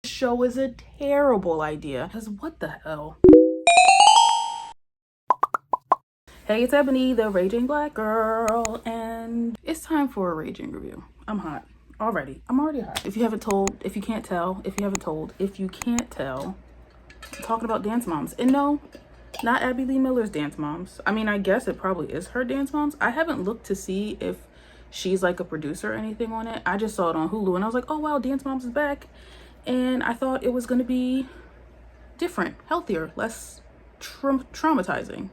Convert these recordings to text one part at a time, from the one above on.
Show is a terrible idea. Because what the hell? Hey, it's Ebony, the Raging Black Girl, and it's time for a raging review. I'm hot already. I'm already hot. If you can't tell, I'm talking about Dance Moms. And no, not Abby Lee Miller's Dance Moms. I mean, I guess it probably is her Dance Moms. I haven't looked to see if she's like a producer or anything on it. I just saw it on Hulu and I was like, oh wow, Dance Moms is back. And I thought it was going to be different, healthier, less traumatizing.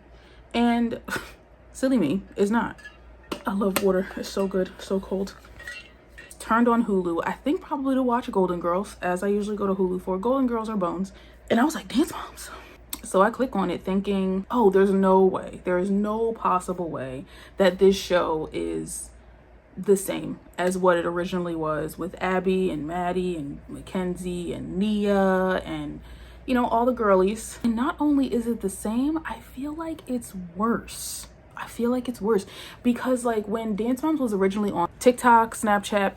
And silly me, it's not. I love water. It's so good, so cold. Turned on Hulu, I think probably to watch Golden Girls, as I usually go to Hulu for. Golden Girls or Bones. And I was like, Dance Moms. So I click on it thinking, oh, there's no way. There is no possible way that this show is the same as what it originally was with Abby and Maddie and Mackenzie and Nia and, you know, all the girlies. And not only is it the same, I feel like it's worse. Because like when Dance Moms was originally on TikTok, Snapchat,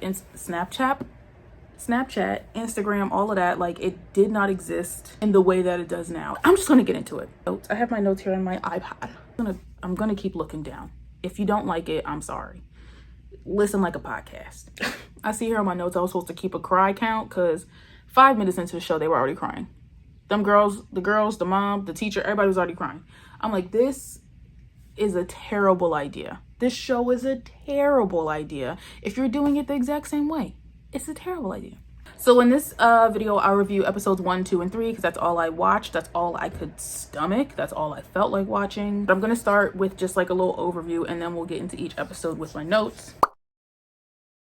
Instagram, all of that, like it did not exist in the way that it does now. I'm just gonna get into it. I have my notes here on my iPad. I'm gonna keep looking down. If you don't like it, I'm sorry. Listen like a podcast. I see here on my notes I was supposed to keep a cry count because 5 minutes into the show they were already crying. The girls, the mom, the teacher, everybody was already crying. I'm like, this is a terrible idea. This show is a terrible idea. If you're doing it the exact same way, it's a terrible idea. So in this video, I'll review episodes 1, 2, and 3 because that's all I watched. That's all I could stomach. That's all I felt like watching. But I'm gonna start with just like a little overview and then we'll get into each episode with my notes.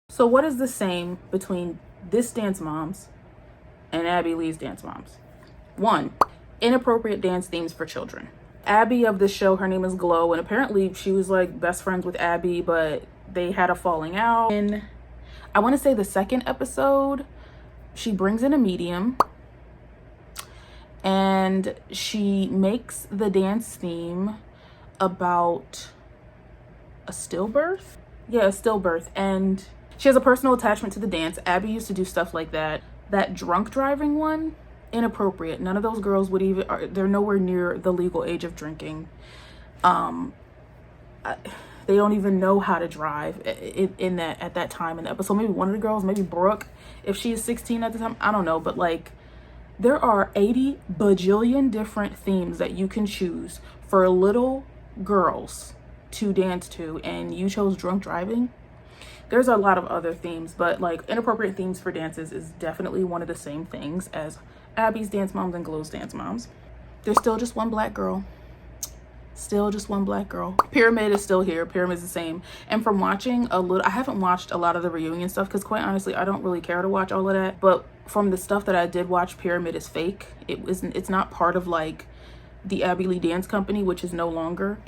So what is the same between this Dance Moms and Abby Lee's Dance Moms? 1, inappropriate dance themes for children. Abby of the show, her name is Glow, and apparently she was like best friends with Abby, but they had a falling out. And I want to say the second episode, she brings in a medium and she makes the dance theme about a stillbirth. Yeah, a stillbirth. And she has a personal attachment to the dance. Abby used to do stuff like that. That drunk driving one, inappropriate. None of those girls would even, they're nowhere near the legal age of drinking. They don't even know how to drive at that time in the episode. Maybe one of the girls, maybe Brooke, if she's 16 at the time, I don't know. But like, there are 80 bajillion different themes that you can choose for little girls to dance to, and you chose drunk driving. There's a lot of other themes, but like inappropriate themes for dances is definitely one of the same things as Abby's Dance Moms and Glow's Dance Moms. There's still just one black girl. Pyramid is still here. Pyramid's the same. And from watching I haven't watched a lot of the reunion stuff because quite honestly, I don't really care to watch all of that. But from the stuff that I did watch, Pyramid is fake. It's not part of like the Abby Lee Dance Company, which is no longer.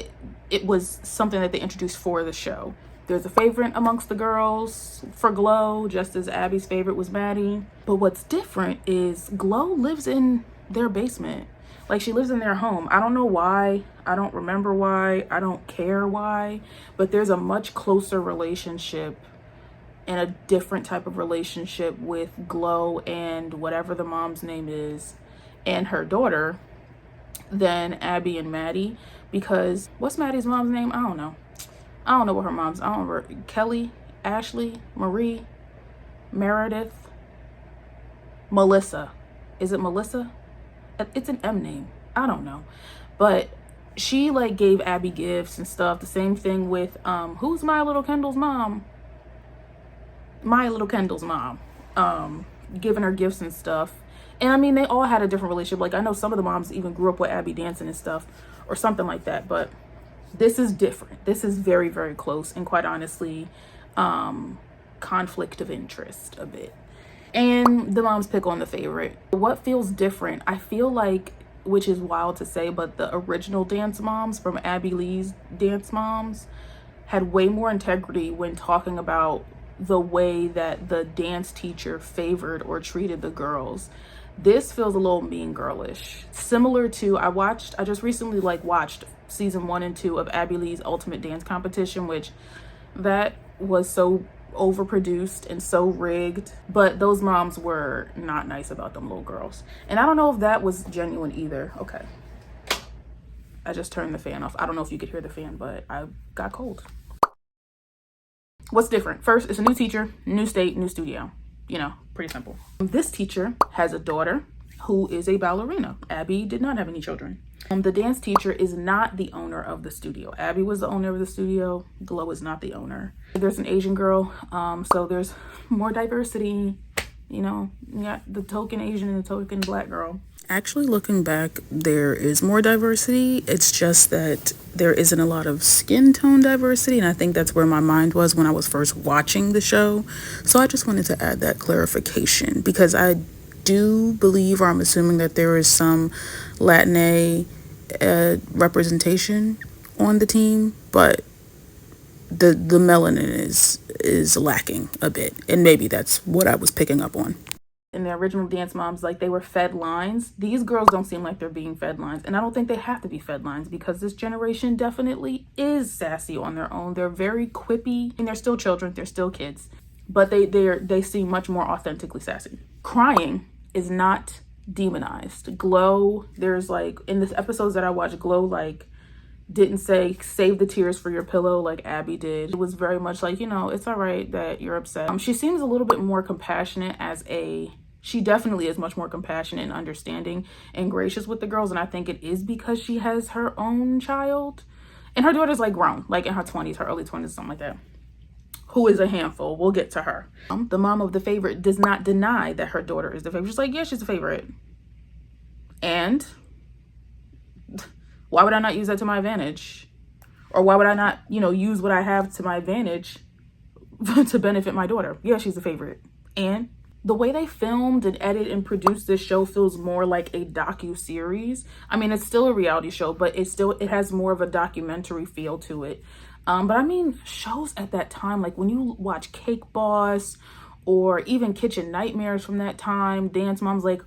It was something that they introduced for the show. There's a favorite amongst the girls for Glow, just as Abby's favorite was Maddie. But what's different is Glow lives in their basement. Like, she lives in their home. I don't know why. I don't remember why. I don't care why. But there's a much closer relationship and a different type of relationship with Glow and whatever the mom's name is and her daughter than Abby and Maddie. Because what's Maddie's mom's name? I don't know what her mom's, I don't remember. Kelly, Ashley, Marie, Meredith, Melissa. Is it Melissa? It's an M name. I don't know. But she like gave Abby gifts and stuff. The same thing with, who's Maya Little Kendall's mom? Maya Little Kendall's mom. Giving her gifts and stuff. And I mean, they all had a different relationship. Like, I know some of the moms even grew up with Abby dancing and stuff or something like that. But this is different. This is very, very close. And quite honestly, conflict of interest a bit. And the moms pick on the favorite. What feels different? I feel like, which is wild to say, but the original Dance Moms from Abby Lee's Dance Moms had way more integrity when talking about the way that the dance teacher favored or treated the girls. This feels a little mean girlish. Similar to, I just recently watched season 1 and 2 of Abby Lee's Ultimate Dance Competition, which that was so overproduced and so rigged, but those moms were not nice about them little girls. And I don't know if that was genuine either. Okay, I just turned the fan off. I don't know if you could hear the fan, but I got cold. What's different? First, it's a new teacher, new state, new studio. You know, pretty simple. This teacher has a daughter who is a ballerina. Abby did not have any children. The dance teacher is not the owner of the studio. Abby was the owner of the studio. Glow is not the owner. There's an Asian girl, so there's more diversity. You know, you got the token Asian and the token Black girl. Actually, looking back, there is more diversity. It's just that there isn't a lot of skin tone diversity, and I think that's where my mind was when I was first watching the show. So I just wanted to add that clarification, because I do believe, or I'm assuming, that there is some Latina representation on the team, but the melanin is lacking a bit, and maybe that's what I was picking up on. In the original Dance Moms, like, they were fed lines. These girls don't seem like they're being fed lines, and I don't think they have to be fed lines, because this generation definitely is sassy on their own. They're very quippy, and they're still children, they're still kids, but they seem much more authentically sassy. Crying is not demonized. Glow, there's like, in the episodes that I watched, Glow like didn't say save the tears for your pillow like Abby did. It was very much like, you know, it's all right that you're upset. She seems a little bit more compassionate she definitely is much more compassionate and understanding and gracious with the girls, and I think it is because she has her own child, and her daughter's like grown, like in her 20s, her early 20s, something like that, who is a handful. We'll get to her. The mom of the favorite does not deny that her daughter is the favorite. She's like, yeah, she's the favorite. And why would I not use that to my advantage? Or why would I not, you know, use what I have to my advantage to benefit my daughter? Yeah, she's the favorite. And the way they filmed and edited and produced this show feels more like a docu-series. I mean, it's still a reality show, but it has more of a documentary feel to it. But I mean, shows at that time, like when you watch Cake Boss or even Kitchen Nightmares from that time, Dance Moms, like,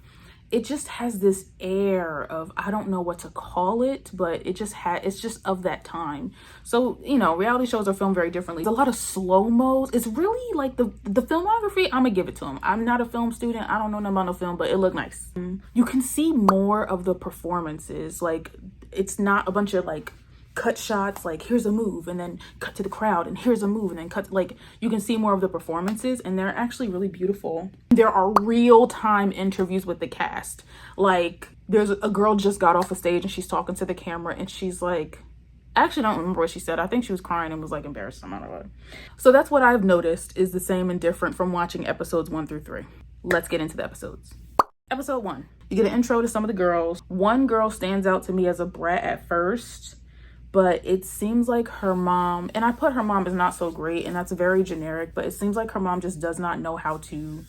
it just has this air of, I don't know what to call it, but it's just of that time. So, you know, reality shows are filmed very differently. There's a lot of slow-mos. It's really like the filmography, I'm gonna give it to them. I'm not a film student. I don't know nothing about no film, but it looked nice. You can see more of the performances. Like, it's not a bunch of like cut shots, like here's a move and then cut to the crowd and here's a move and then cut. Like, you can see more of the performances, and they're actually really beautiful. There are real-time interviews with the cast. Like, there's a girl just got off a stage and she's talking to the camera, and she's like, I actually don't remember what she said. I think she was crying and was like embarrassed. I don't know. So that's what I've noticed is the same and different from watching episodes 1 through 3. Let's get into the episodes. Episode 1, you get an intro to some of the girls. One girl stands out to me as a brat at first, but it seems like her mom, and I put her mom is not so great, and that's very generic, but it seems like her mom just does not know how to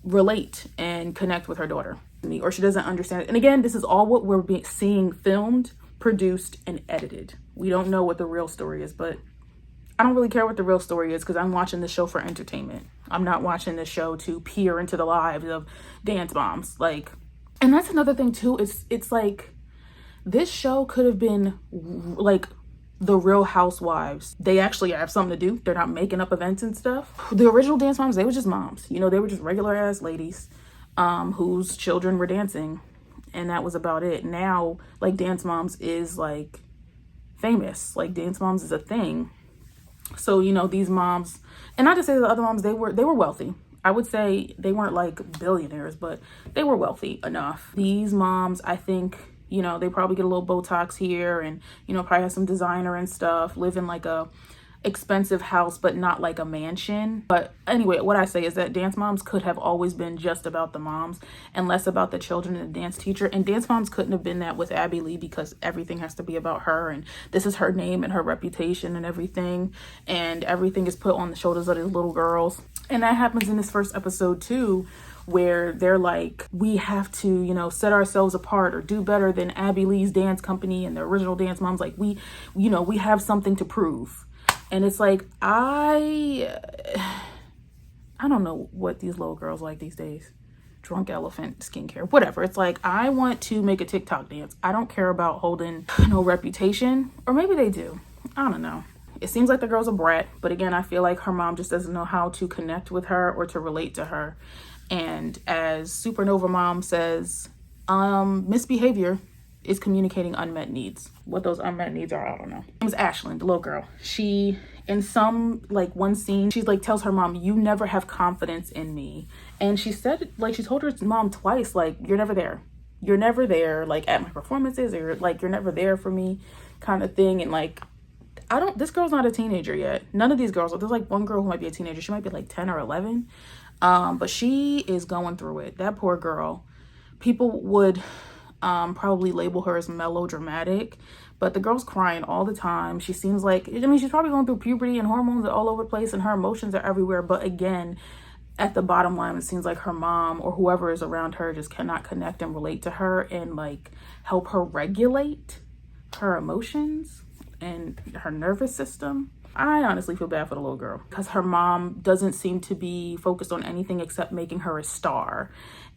relate and connect with her daughter, or she doesn't understand it. And again, this is all what we're seeing filmed, produced, and edited. We don't know what the real story is, but I don't really care what the real story is, because I'm watching the show for entertainment. I'm not watching the show to peer into the lives of Dance Moms. Like, and that's another thing too. It's like, this show could have been like the Real Housewives. They actually have something to do. They're not making up events and stuff. The original Dance Moms, they were just moms. You know, they were just regular ass ladies whose children were dancing, and that was about it. Now, like, Dance Moms is like famous. Like, Dance Moms is a thing. So, you know, these moms, and not to say that the other moms, they were wealthy. I would say they weren't like billionaires, but they were wealthy enough. These moms, I think, you know, they probably get a little Botox here and, you know, probably have some designer and stuff, live in like a expensive house, but not like a mansion. But anyway, what I say is that Dance Moms could have always been just about the moms and less about the children and the dance teacher. And Dance Moms couldn't have been that with Abby Lee, because everything has to be about her, and this is her name and her reputation and everything is put on the shoulders of these little girls. And that happens in this first episode too, where they're like, we have to, you know, set ourselves apart or do better than Abby Lee's dance company and the original Dance Moms. Like, we have something to prove. And it's like, I don't know what these little girls like these days. Drunk elephant skincare, whatever. It's like, I want to make a TikTok dance. I don't care about holding no reputation, or maybe they do. I don't know. It seems like the girl's a brat, but again, I feel like her mom just doesn't know how to connect with her or to relate to her. And as Supernova Mom says, misbehavior is communicating unmet needs. What those unmet needs are, I don't know. Her name is Ashlyn, the little girl. She, in some, like, one scene, she's like, tells her mom, you never have confidence in me. And she said, like, she told her mom twice, like, you're never there. You're never there, like, at my performances, or like, you're never there for me, kind of thing. And like, this girl's not a teenager yet. None of these girls, there's like one girl who might be a teenager. She might be like 10 or 11. But she is going through it. That poor girl. People would probably label her as melodramatic, but the girl's crying all the time. She seems like, I mean, she's probably going through puberty and hormones are all over the place and her emotions are everywhere. But again, at the bottom line, it seems like her mom or whoever is around her just cannot connect and relate to her and like help her regulate her emotions and her nervous system. I honestly feel bad for the little girl because her mom doesn't seem to be focused on anything except making her a star.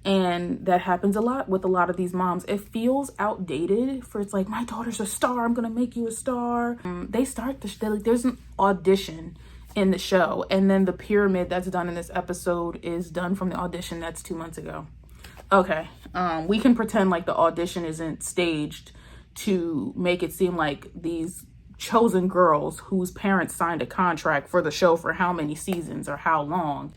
And that happens a lot with a lot of these moms. It feels outdated for it's like, my daughter's a star, I'm gonna make you a star. They start there's an audition in the show, and then the pyramid that's done in this episode is done from the audition that's 2 months ago. Okay, we can pretend like the audition isn't staged to make it seem like these chosen girls whose parents signed a contract for the show for how many seasons or how long,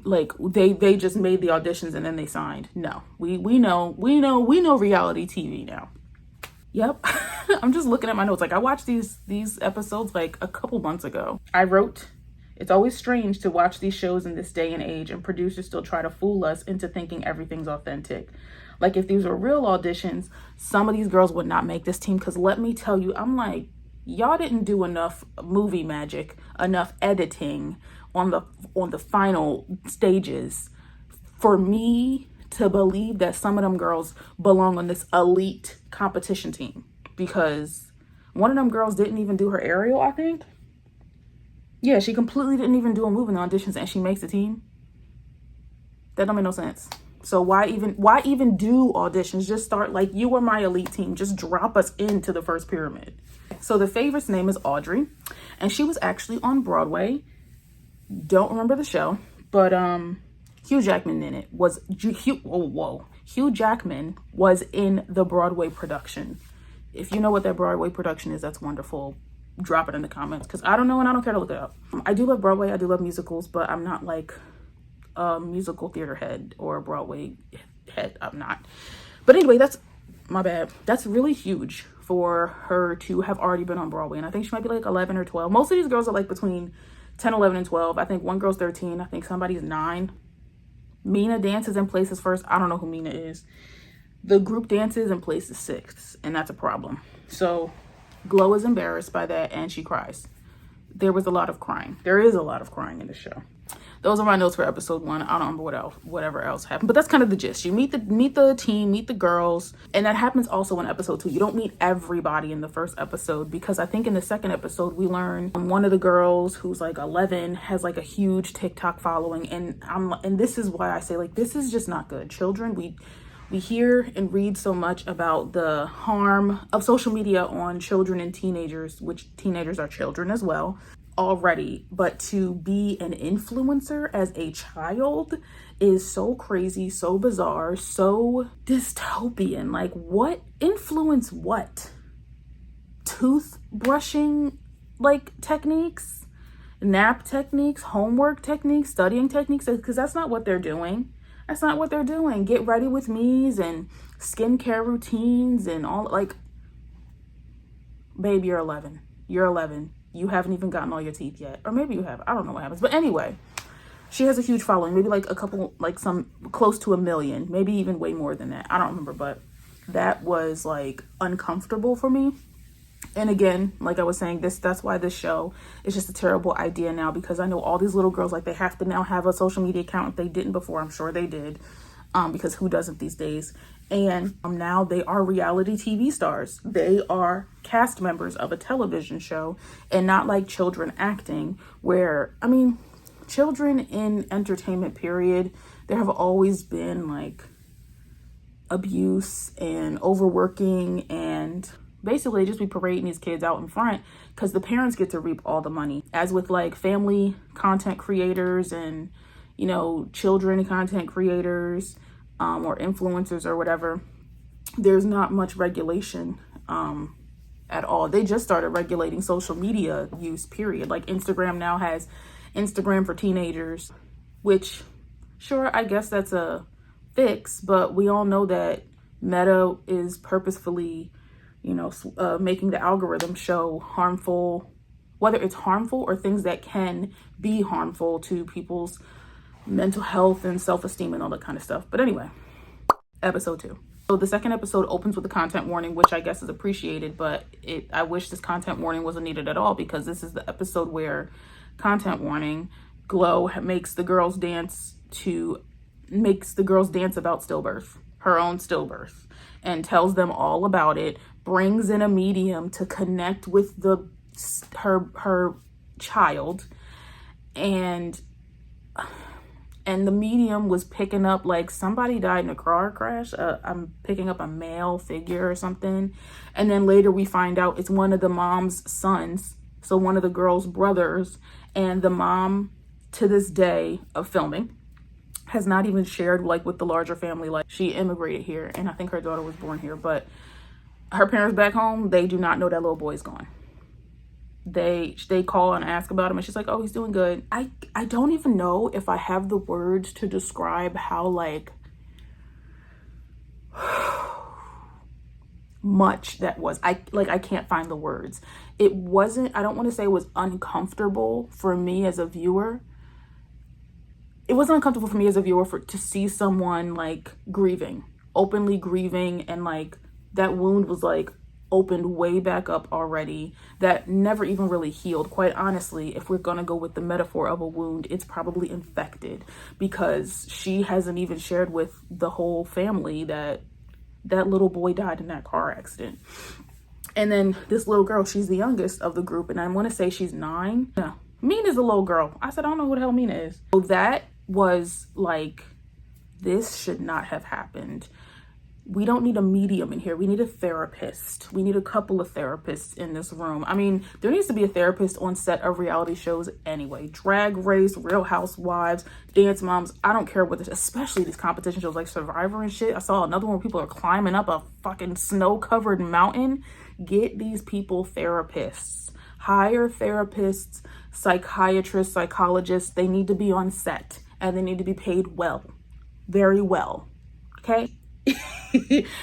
like they just made the auditions and then they signed. No, we know reality TV now. Yep. I'm just looking at my notes. Like, I watched these episodes like a couple months ago. I wrote, it's always strange to watch these shows in this day and age and producers still try to fool us into thinking everything's authentic. Like, if these were real auditions, some of these girls would not make this team. Because let me tell you, I'm like, y'all didn't do enough movie magic, enough editing on the final stages for me to believe that some of them girls belong on this elite competition team. Because one of them girls didn't even do her aerial, I think. Yeah, she completely didn't even do a move in the auditions and she makes the team. That don't make no sense. So why even do auditions? Just start like, you are my elite team. Just drop us into the first pyramid. So the favorite's name is Audrey, and she was actually on Broadway. Don't remember the show, but Hugh Jackman in it was Hugh Jackman was in the Broadway production. If you know what that Broadway production is, that's wonderful. Drop it in the comments because I don't know and I don't care to look it up. I do love Broadway. I do love musicals, but I'm not like a musical theater head or a Broadway head. I'm not. But anyway, that's my bad. That's really huge for her to have already been on Broadway. And I think she might be like 11 or 12. Most of these girls are like between 10, 11, and 12. I think one girl's 13. I think somebody's 9. Mina dances in places first. I don't know who Mina is. The group dances in places 6th, and that's a problem. So Glow is embarrassed by that and she cries. There was a lot of crying. There is a lot of crying in the show. Those are my notes for episode 1. I don't remember whatever else happened, but that's kind of the gist. You meet the team, meet the girls, and that happens also in episode 2. You don't meet everybody in the first episode because I think in the second episode we learn one of the girls who's like 11 has like a huge TikTok following, and this is why I say like this is just not good. Children, we hear and read so much about the harm of social media on children and teenagers, which teenagers are children as well already, but to be an influencer as a child is so crazy, so bizarre, so dystopian. Like, what influence what? Toothbrushing like techniques, nap techniques, homework techniques, studying techniques, because that's not what they're doing. That's not what they're doing. Get ready with me's and skincare routines and all. Like, babe, you're 11. You're 11. You haven't even gotten all your teeth yet. Or maybe you have. I don't know what happens. But anyway, she has a huge following. Maybe like a couple, like some close to 1 million. Maybe even way more than that. I don't remember. But that was like uncomfortable for me. And again, like I was saying, that's why this show is just a terrible idea now, because I know all these little girls, like they have to now have a social media account. If they didn't before, I'm sure they did, because who doesn't these days? And now they are reality TV stars. They are cast members of a television show, and not like children acting where, I mean, children in entertainment period, there have always been like abuse and overworking and basically just be parading these kids out in front because the parents get to reap all the money. As with like family content creators and, you know, children content creators or influencers or whatever, there's not much regulation at all. They just started regulating social media use, period. Like Instagram now has Instagram for teenagers, which sure, I guess that's a fix, but we all know that Meta is purposefully, you know, making the algorithm show harmful, whether it's harmful or things that can be harmful to people's mental health and self-esteem and all that kind of stuff. But anyway, episode 2. So the second episode opens with a content warning, which I guess is appreciated, but I wish this content warning wasn't needed at all, because this is the episode where, content warning, Glow makes the girls dance about stillbirth, her own stillbirth, and tells them all about it, brings in a medium to connect with her child, and the medium was picking up like somebody died in a car crash. I'm picking up a male figure or something. And then later we find out it's one of the mom's sons. So one of the girl's brothers, and the mom to this day of filming has not even shared like with the larger family. Like, she immigrated here and I think her daughter was born here, but her parents back home, they do not know that little boy's gone. They call and ask about him and she's like, oh, he's doing good. I don't even know if I have the words to describe how like much that was. I can't find the words. It wasn't, I don't want to say it was uncomfortable for me as a viewer. It wasn't uncomfortable for me as a viewer to see someone like grieving, openly grieving, and like that wound was like opened way back up already, that never even really healed. Quite honestly, if we're gonna go with the metaphor of a wound, it's probably infected, because she hasn't even shared with the whole family that that little boy died in that car accident. And then this little girl, she's the youngest of the group, and I want to say she's 9. No, Mina is a little girl. I said, I don't know who the hell Mina is. So that was like, this should not have happened. We don't need a medium in here. We need a therapist. We need a couple of therapists in this room. I mean, there needs to be a therapist on set of reality shows anyway. Drag Race, Real Housewives, Dance Moms. I don't care what this, especially these competition shows like Survivor and shit. I saw another one where people are climbing up a fucking snow-covered mountain. Get these people therapists. Hire therapists, psychiatrists, psychologists. They need to be on set and they need to be paid well. Very well. Okay?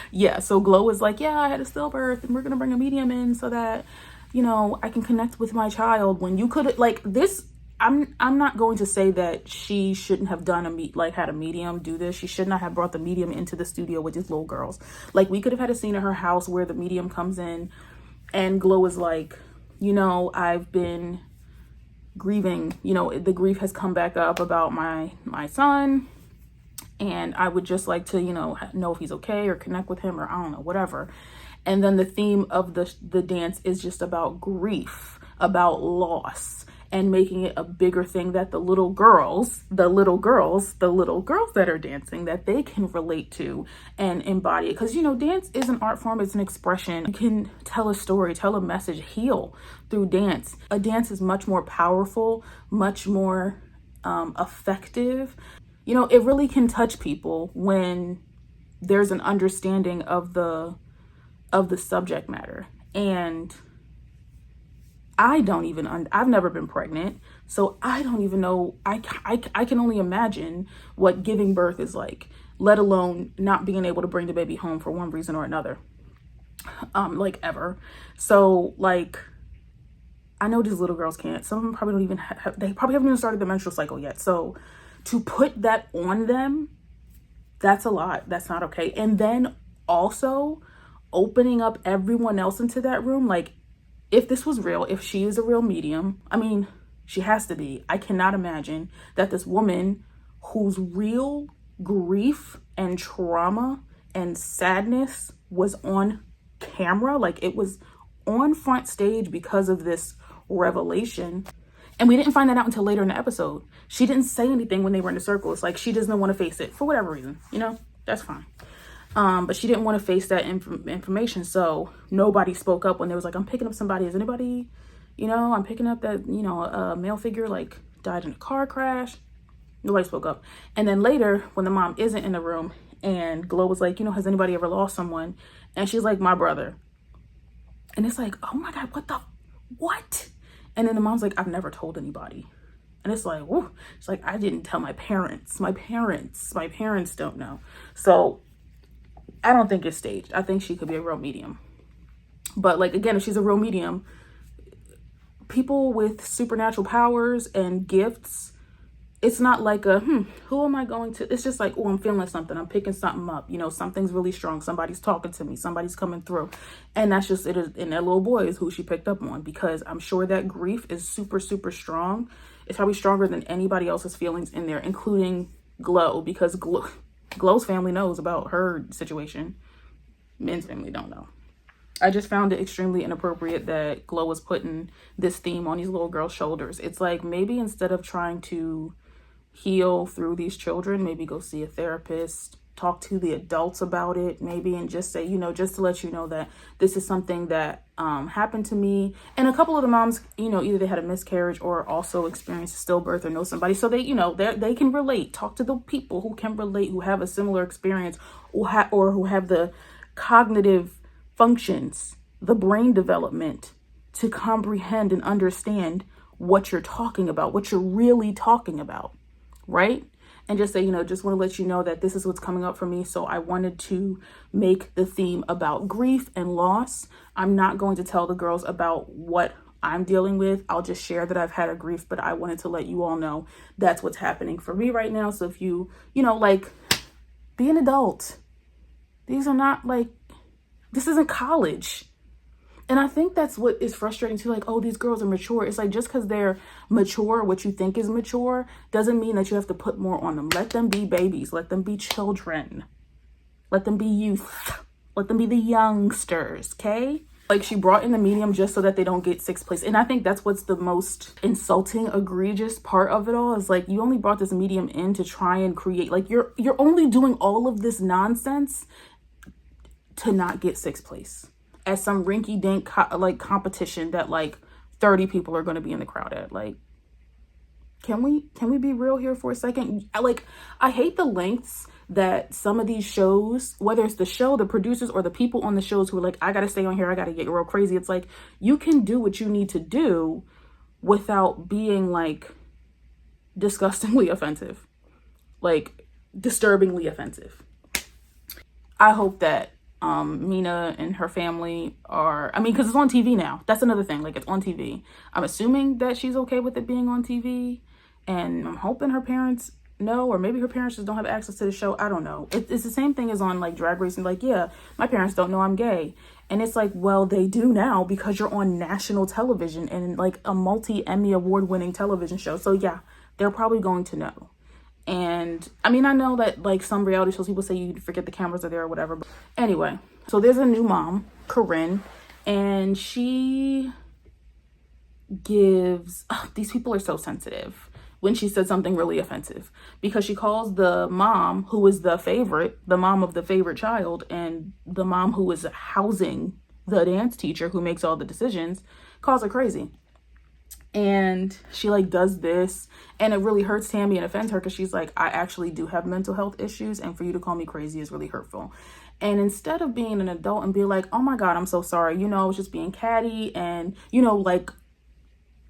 Yeah, so Glow is like, yeah, I had a stillbirth and we're gonna bring a medium in so that, you know, I can connect with my child. When you could, like, this, I'm not going to say that she shouldn't have done had a medium do this. She should not have brought the medium into the studio with these little girls. Like, we could have had a scene at her house where the medium comes in and Glow is like, you know, I've been grieving, you know, the grief has come back up about my son, and I would just like to, you know if he's okay or connect with him, or I don't know, whatever. And then the theme of the dance is just about grief, about loss, and making it a bigger thing that the little girls that are dancing, that they can relate to and embody it. Because, you know, dance is an art form, it's an expression. You can tell a story, tell a message, heal through dance. A dance is much more powerful, much more effective. You know, it really can touch people when there's an understanding of the subject matter. And I've never been pregnant, so I don't even know. I can only imagine what giving birth is like, let alone not being able to bring the baby home for one reason or another, like ever. So like, I know these little girls can't. Some of them probably don't even they probably haven't even started the menstrual cycle yet. So to put that on them, that's a lot. That's not okay. And then also opening up everyone else into that room. Like, if this was real, if she is a real medium, I mean, she has to be. I cannot imagine that this woman whose real grief and trauma and sadness was on camera, like it was on front stage because of this revelation. And we didn't find that out until later in the episode. She didn't say anything when they were in the circle. It's like she doesn't want to face it for whatever reason, you know, that's fine. But she didn't want to face that information. So nobody spoke up when there was like, I'm picking up somebody. Is anybody, I'm picking up that, a male figure like died in a car crash. Nobody spoke up. And then later when the mom isn't in the room and Glow was like, has anybody ever lost someone? And she's like, my brother. And it's like, oh my God, what? And then the mom's like, I've never told anybody. And it's like, whoa. It's like, I didn't tell my parents. My parents don't know. So I don't think it's staged. I think she could be a real medium. But like, again, if she's a real medium, people with supernatural powers and gifts, it's not like who am I going to? It's just like, oh, I'm feeling something. I'm picking something up. Something's really strong. Somebody's talking to me. Somebody's coming through. And that's just it. And that little boy is who she picked up on, because I'm sure that grief is super, super strong. It's probably stronger than anybody else's feelings in there, including Glow, because Glow's family knows about her situation. Men's family don't know. I just found it extremely inappropriate that Glow was putting this theme on these little girls' shoulders. It's like, maybe instead of trying to heal through these children, maybe go see a therapist, talk to the adults about it, maybe, and just say, just to let you know that this is something that happened to me. And a couple of the moms, either they had a miscarriage or also experienced a stillbirth or know somebody, so they, they can relate. Talk to the people who can relate, who have a similar experience, or who have the cognitive functions, the brain development to comprehend and understand what you're talking about, what you're really talking about, right? And just say, just want to let you know that this is what's coming up for me. So I wanted to make the theme about grief and loss. I'm not going to tell the girls about what I'm dealing with. I'll just share that I've had a grief, but I wanted to let you all know that's what's happening for me right now. So if you, like, be an adult. These are not like, this isn't college. And I think that's what is frustrating too. Like, oh, these girls are mature. It's like, just because they're mature, what you think is mature, doesn't mean that you have to put more on them. Let them be babies. Let them be children. Let them be youth. Let them be the youngsters, okay? Like, she brought in the medium just so that they don't get sixth place. And I think that's what's the most insulting, egregious part of it all, is like, you only brought this medium in to try and create, like, you're only doing all of this nonsense to not get sixth place at some rinky-dink competition that like 30 people are going to be in the crowd at. Like, can we be real here for a second? I hate the lengths that some of these shows, whether it's the show, the producers, or the people on the shows who are like, I gotta stay on here, I gotta get real crazy. It's like, you can do what you need to do without being like disgustingly offensive, like disturbingly offensive. I hope that Mina and her family are, because it's on TV now. That's another thing. Like, it's on TV. I'm assuming that she's okay with it being on TV, and I'm hoping her parents know, or maybe her parents just don't have access to the show. I don't know. It's the same thing as on like Drag Race, and like, yeah, my parents don't know I'm gay. And it's like, well, they do now, because you're on national television and like a multi-Emmy award winning television show. So yeah, they're probably going to know. And I know that like some reality shows, people say you forget the cameras are there or whatever. But anyway, so there's a new mom, Corinne, and she gives, these people are so sensitive when she said something really offensive, because she calls the mom who is the favorite, the mom of the favorite child, and the mom who is housing the dance teacher who makes all the decisions, calls her crazy. And she like does this, and it really hurts Tammy and offends her, because she's like, I actually do have mental health issues, and for you to call me crazy is really hurtful. And instead of being an adult and be like, oh my God, I'm so sorry, I was just being catty, and like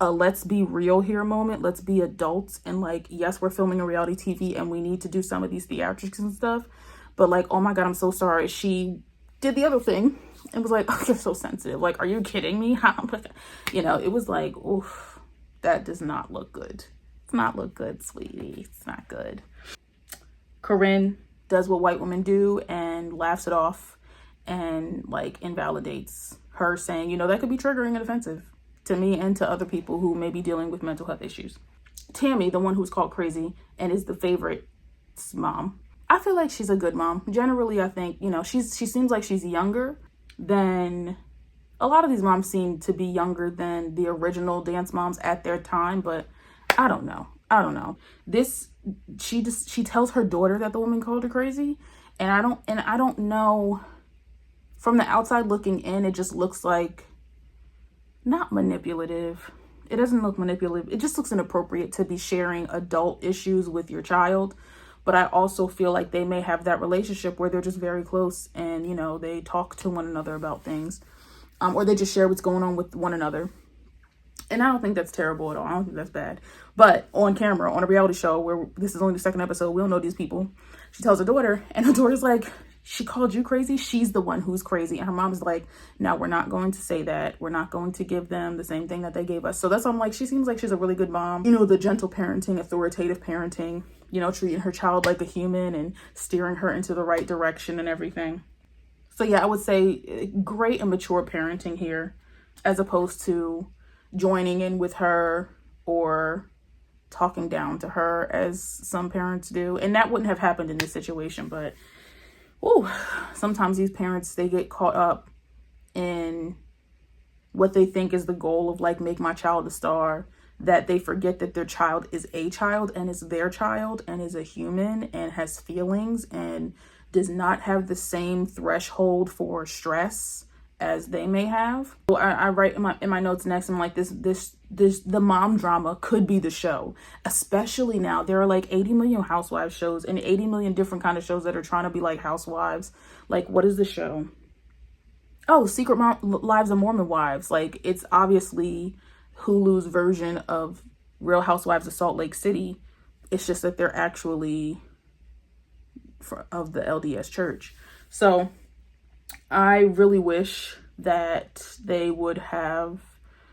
a let's be real here moment, let's be adults, and like, yes, we're filming a reality TV and we need to do some of these theatrics and stuff, but like, oh my God, I'm so sorry. She did the other thing and was like, oh, you're so sensitive. Like, are you kidding me? It was like, oof. That does not look good. It's not look good, sweetie. It's not good. Corinne does what white women do and laughs it off and like invalidates her, saying, that could be triggering and offensive to me and to other people who may be dealing with mental health issues. Tammy, the one who's called crazy and is the favorite mom, I feel like she's a good mom. Generally, I think, she seems like she's younger than, a lot of these moms seem to be younger than the original dance moms at their time, but I don't know. This, she tells her daughter that the woman called her crazy, And I don't know, from the outside looking in, it just looks like not manipulative. It doesn't look manipulative. It just looks inappropriate to be sharing adult issues with your child. But I also feel like they may have that relationship where they're just very close and, you know, they talk to one another about things, or they just share what's going on with one another. And I don't think that's terrible at all. I don't think that's bad. But on camera, on a reality show where this is only the second episode, we don't know these people. She tells her daughter, and her daughter's like, she called you crazy? She's the one who's crazy. And her mom's like, no, we're not going to say that. We're not going to give them the same thing that they gave us. So that's why I'm like, she seems like she's a really good mom. You know, the gentle parenting, authoritative parenting, you know, treating her child like a human and steering her into the right direction and everything. So yeah, I would say great and mature parenting here, as opposed to joining in with her or talking down to her as some parents do. And that wouldn't have happened in this situation, but sometimes these parents, they get caught up in what they think is the goal of like, make my child a star, that they forget that their child is a child and is their child and is a human and has feelings and does not have the same threshold for stress as they may have. So I write in my notes next, I'm like, the mom drama could be the show, especially now. There are like 80 million housewives shows and 80 million different kind of shows that are trying to be like housewives. Like, what is the show? Oh, Lives of Mormon Wives. Like, it's obviously Hulu's version of Real Housewives of Salt Lake City. It's just that they're actually of the LDS church. So I really wish that they would have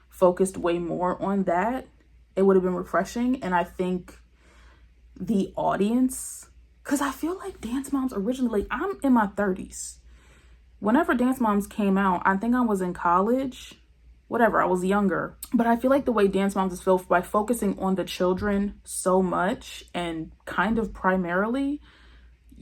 focused way more on that. It would have been refreshing. And I think the audience, because I feel like Dance Moms originally, like, I'm in my 30s. Whenever Dance Moms came out, I think I was in college, whatever, I was younger. But I feel like the way Dance Moms is filmed, by focusing on the children so much and kind of primarily,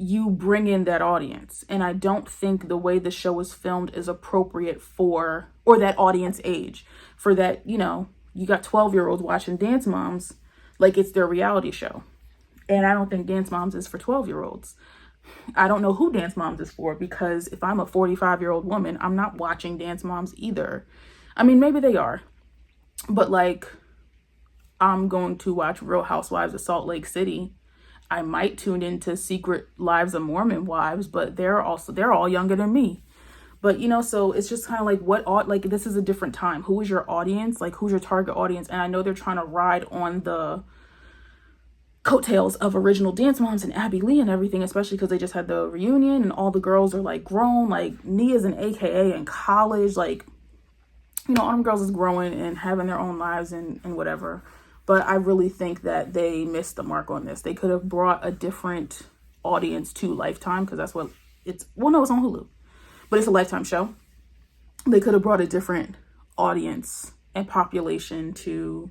you bring in that audience. And I don't think the way the show is filmed is appropriate for, or that audience age, for that, you know, you got 12-year-olds watching Dance Moms like it's their reality show. And I don't think Dance Moms is for 12-year-olds. I don't know who Dance Moms is for, because if I'm a 45-year-old woman, I'm not watching Dance Moms either. I mean, maybe they are, but like, I'm going to watch Real Housewives of Salt Lake City. I might tune into Secret Lives of Mormon Wives, but they're all younger than me. But, you know, so it's just kind of like, this is a different time. Who is your audience? Like, who's your target audience? And I know they're trying to ride on the coattails of original Dance Moms and Abby Lee and everything, especially because they just had the reunion and all the girls are like grown. Like, Nia's an AKA in college. Like, you know, all them girls is growing and having their own lives and whatever. But I really think that they missed the mark on this. They could have brought a different audience to Lifetime, because that's what it's, well, no, it's on Hulu, but it's a Lifetime show. They could have brought a different audience and population to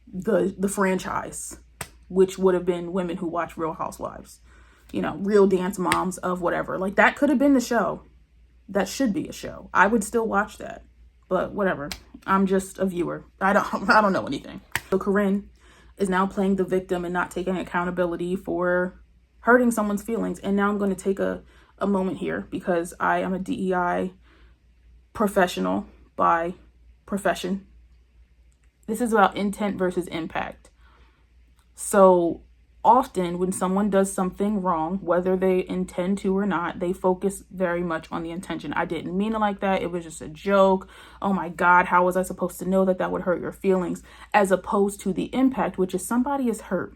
the franchise, which would have been women who watch Real Housewives, you know, real Dance Moms of whatever. Like, that could have been the show. That should be a show. I would still watch that, but whatever. I'm just a viewer. I don't know anything. So Corinne is now playing the victim and not taking accountability for hurting someone's feelings. And now I'm going to take a moment here, because I am a DEI professional by profession. This is about intent versus impact. So often when someone does something wrong, whether they intend to or not, they focus very much on the intention. I didn't mean it like that. It was just a joke. Oh my God, how was I supposed to know that that would hurt your feelings? As opposed to the impact, which is somebody is hurt.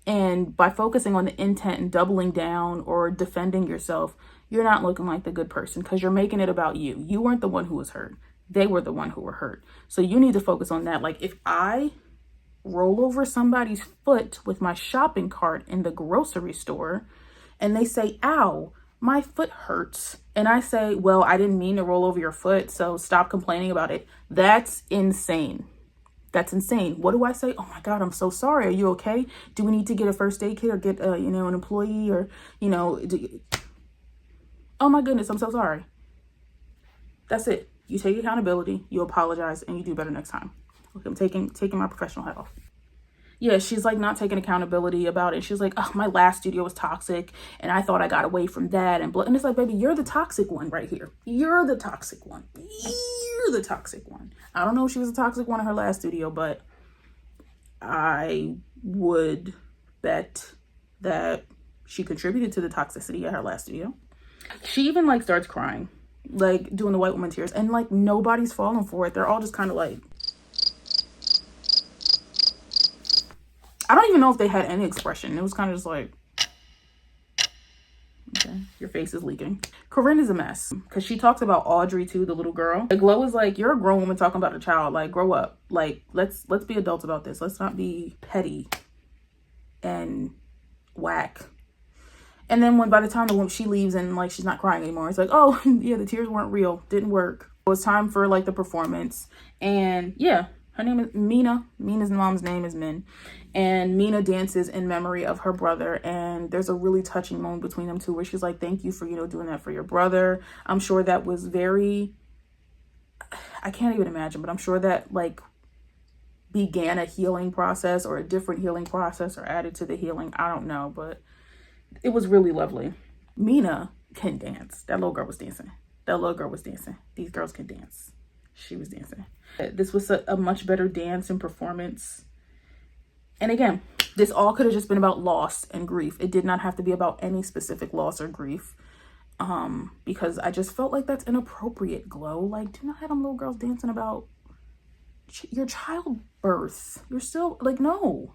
And by focusing on the intent and doubling down or defending yourself, you're not looking like the good person, because you're making it about you. You weren't the one who was hurt. They were the one who were hurt. So you need to focus on that. Like, if I roll over somebody's foot with my shopping cart in the grocery store and they say, ow, my foot hurts, and I say, well, I didn't mean to roll over your foot, so stop complaining about it. That's insane. That's insane. What do I say? Oh my God, I'm so sorry. Are you okay? Do we need to get a first aid kit or get you know, an employee, or, you know, oh my goodness, I'm so sorry. That's it. You take accountability, you apologize, and you do better next time. Okay, I'm taking my professional hat off. yeah, she's like not taking accountability about it. She's like, oh, my last studio was toxic and I thought I got away from that. And it's like, baby, you're the toxic one right here. You're the toxic one. You're the toxic one. I don't know if she was a toxic one in her last studio, but I would bet that she contributed to the toxicity at her last studio. She even like starts crying, like doing the white woman tears, and like nobody's falling for it. They're all just kind of like, I don't even know if they had any expression. It was kind of just like, okay, your face is leaking. Corinne is a mess because she talks about Audrey too, the little girl. Like, Glow is like, you're a grown woman talking about a child. Like, grow up. Like, let's be adults about this. Let's not be petty and whack. And then by the time she leaves and like she's not crying anymore, it's like, oh yeah, the tears weren't real. Didn't work. It was time for like the performance. And yeah, her name is Mina. Mina's mom's name is Min. And Mina dances in memory of her brother. And there's a really touching moment between them two where she's like, thank you for, doing that for your brother. I'm sure that was I can't even imagine, but I'm sure that like began a healing process or a different healing process or added to the healing. I don't know, but it was really lovely. Mina can dance. That little girl was dancing. These girls can dance. She was dancing. This was a much better dance and performance. And again, this all could have just been about loss and grief. It did not have to be about any specific loss or grief. Because I just felt like that's inappropriate, Glow. Like, do not have them little girls dancing about your childbirth. You're still like, no.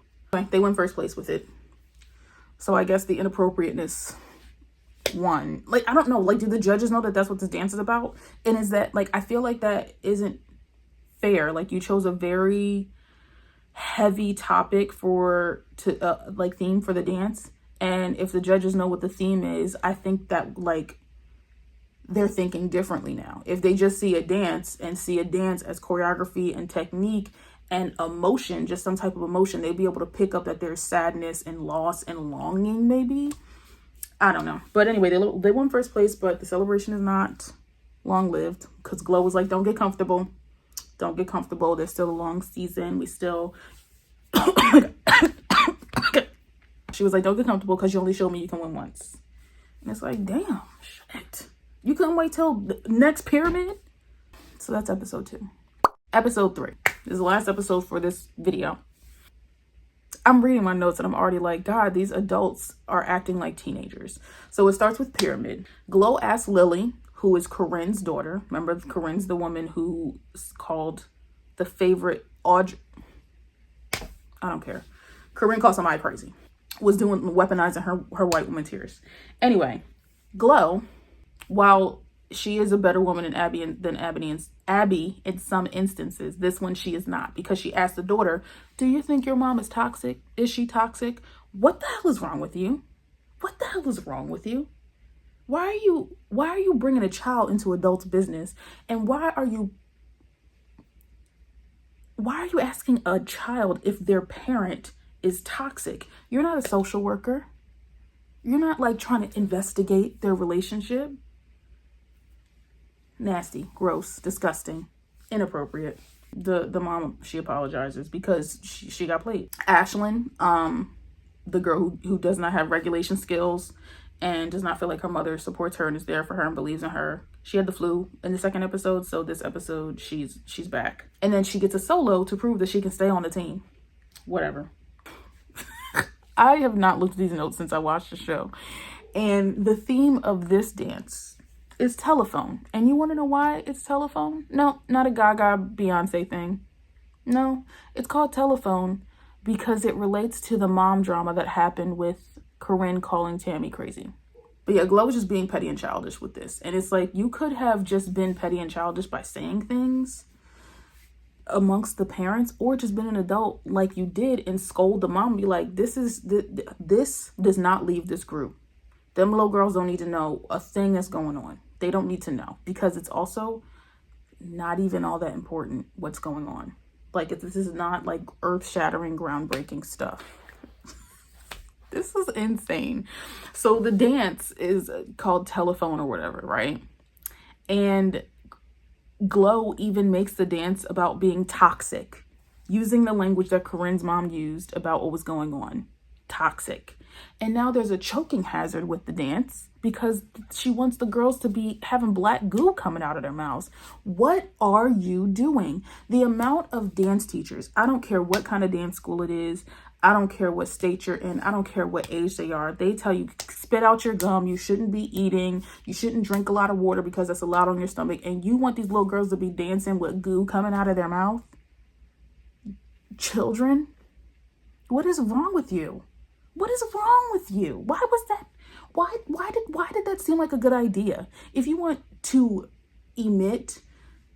They went first place with it. So I guess the inappropriateness won. Like, I don't know. Like, do the judges know that that's what this dance is about? And is that, like, I feel like that isn't fair. Like, you chose a very heavy topic like, theme for the dance. And if the judges know what the theme is, I think that, like, they're thinking differently now. If they just see a dance and see a dance as choreography and technique and emotion, just some type of emotion, they'd be able to pick up that there's sadness and loss and longing, maybe. I don't know. But anyway, they won first place, but the celebration is not long-lived because Glow was like, don't get comfortable. Don't get comfortable. There's still a long season. We still... She was like, don't get comfortable because you only showed me you can win once. And it's like, damn, shit. You couldn't wait till the next pyramid? So that's episode 2. Episode 3. This is the last episode for this video. I'm reading my notes and I'm already like, God, these adults are acting like teenagers. So it starts with Pyramid. Glow asks Lily, who is Corinne's daughter. Remember, Corinne's the woman who is called the favorite Audrey. I don't care. Corinne calls somebody crazy. Was weaponizing her white woman tears. Anyway, Glow, while she is a better woman than Abby in some instances, this one she is not, because she asked the daughter, do you think your mom is toxic? Is she toxic? What the hell is wrong with you? What the hell is wrong with you? Why are you bringing a child into adults' business? And why are you asking a child if their parent is toxic? You're not a social worker. You're not like trying to investigate their relationship. Nasty, gross, disgusting, inappropriate. The mom, she apologizes because she got played. Ashlyn, the girl who does not have regulation skills and does not feel like her mother supports her and is there for her and believes in her. She had the flu in the second episode, so this episode she's back. And then she gets a solo to prove that she can stay on the team. Whatever. I have not looked at these notes since I watched the show. And the theme of this dance is telephone. And you want to know why it's telephone? No, not a Gaga Beyonce thing. No, it's called telephone because it relates to the mom drama that happened with Corinne calling Tammy crazy. But yeah, Glow was just being petty and childish with this. And it's like, you could have just been petty and childish by saying things amongst the parents, or just been an adult like you did and scold the mom, be like, this does not leave this group. Them little girls don't need to know a thing that's going on. They don't need to know, because it's also not even all that important what's going on. Like, this is not like earth-shattering, groundbreaking stuff. This is insane. So the dance is called Telephone or whatever, right? And Glow even makes the dance about being toxic. using the language that Corinne's mom used about what was going on. Toxic. And now there's a choking hazard with the dance because she wants the girls to be having black goo coming out of their mouths. What are you doing? The amount of dance teachers, I don't care what kind of dance school it is, I don't care what state you're in, I don't care what age they are, they tell you spit out your gum, you shouldn't be eating, you shouldn't drink a lot of water because that's a lot on your stomach, and you want these little girls to be dancing with goo coming out of their mouth? Children, what is wrong with you? What is wrong with you? Why was that? Why did that seem like a good idea? If you want to emit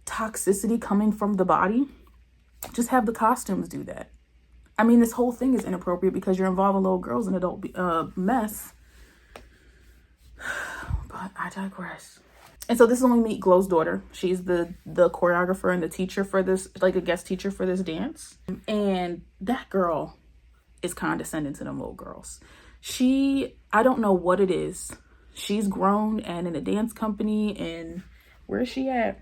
toxicity coming from the body, just have the costumes do that. I mean, this whole thing is inappropriate because you're involving little girls in adult mess. But I digress. And so this is when we meet Glow's daughter. She's the choreographer and the teacher for this, like a guest teacher for this dance. And that girl is condescending to them little girls. I don't know what it is. She's grown and in a dance company, and where is she at?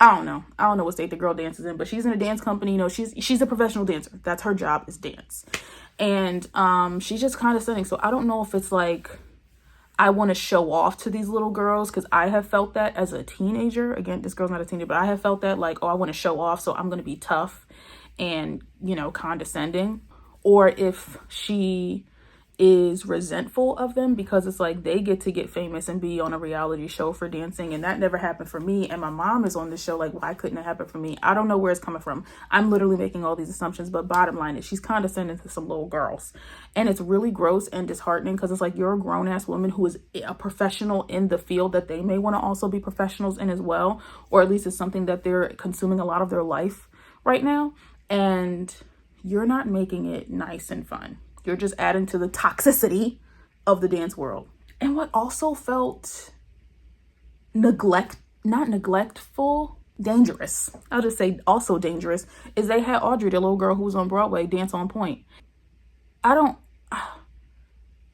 I don't know what state the girl dances in, but she's in a dance company. You know, she's a professional dancer. That's her job, is dance. And she's just condescending. So I don't know if it's like I want to show off to these little girls, because I have felt that as a teenager. Again, this girl's not a teenager, but I have felt that like, oh, I want to show off, so I'm going to be tough and, you know, condescending. Or if she is resentful of them because it's like they get to get famous and be on a reality show for dancing, and that never happened for me, and my mom is on the show, like, why couldn't it happen for me? I don't know where it's coming from. I'm literally making all these assumptions, but bottom line is she's condescending to some little girls, and it's really gross and disheartening because it's like you're a grown-ass woman who is a professional in the field that they may want to also be professionals in as well, or at least it's something that they're consuming a lot of their life right now, and you're not making it nice and fun. You're just adding to the toxicity of the dance world. And what also felt not neglectful, dangerous, I'll just say also dangerous, is they had Audrey, the little girl who was on Broadway, dance on point. I don't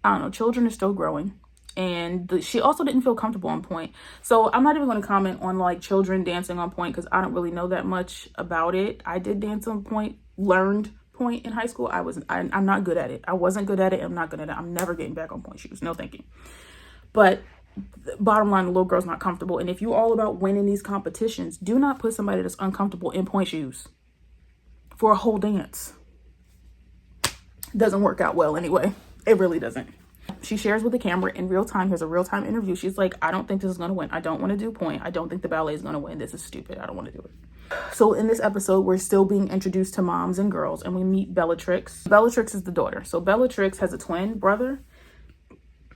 know, children are still growing. And she also didn't feel comfortable on point. So I'm not even going to comment on like children dancing on point because I don't really know that much about it. I did dance on point, learned point in high school. I'm not good at it. I wasn't good at it. I'm not good at it. I'm never getting back on point shoes. No thank you. But bottom line, the little girl's not comfortable. And if you're all about winning these competitions, do not put somebody that's uncomfortable in point shoes for a whole dance. Doesn't work out well anyway. It really doesn't. She shares with the camera in real time. Here's a real-time interview. She's like, I don't think this is going to win. I don't want to do point. I don't think the ballet is going to win. This is stupid. I don't want to do it. So in this episode, we're still being introduced to moms and girls, and we meet Bellatrix. Bellatrix is the daughter. So Bellatrix has a twin brother,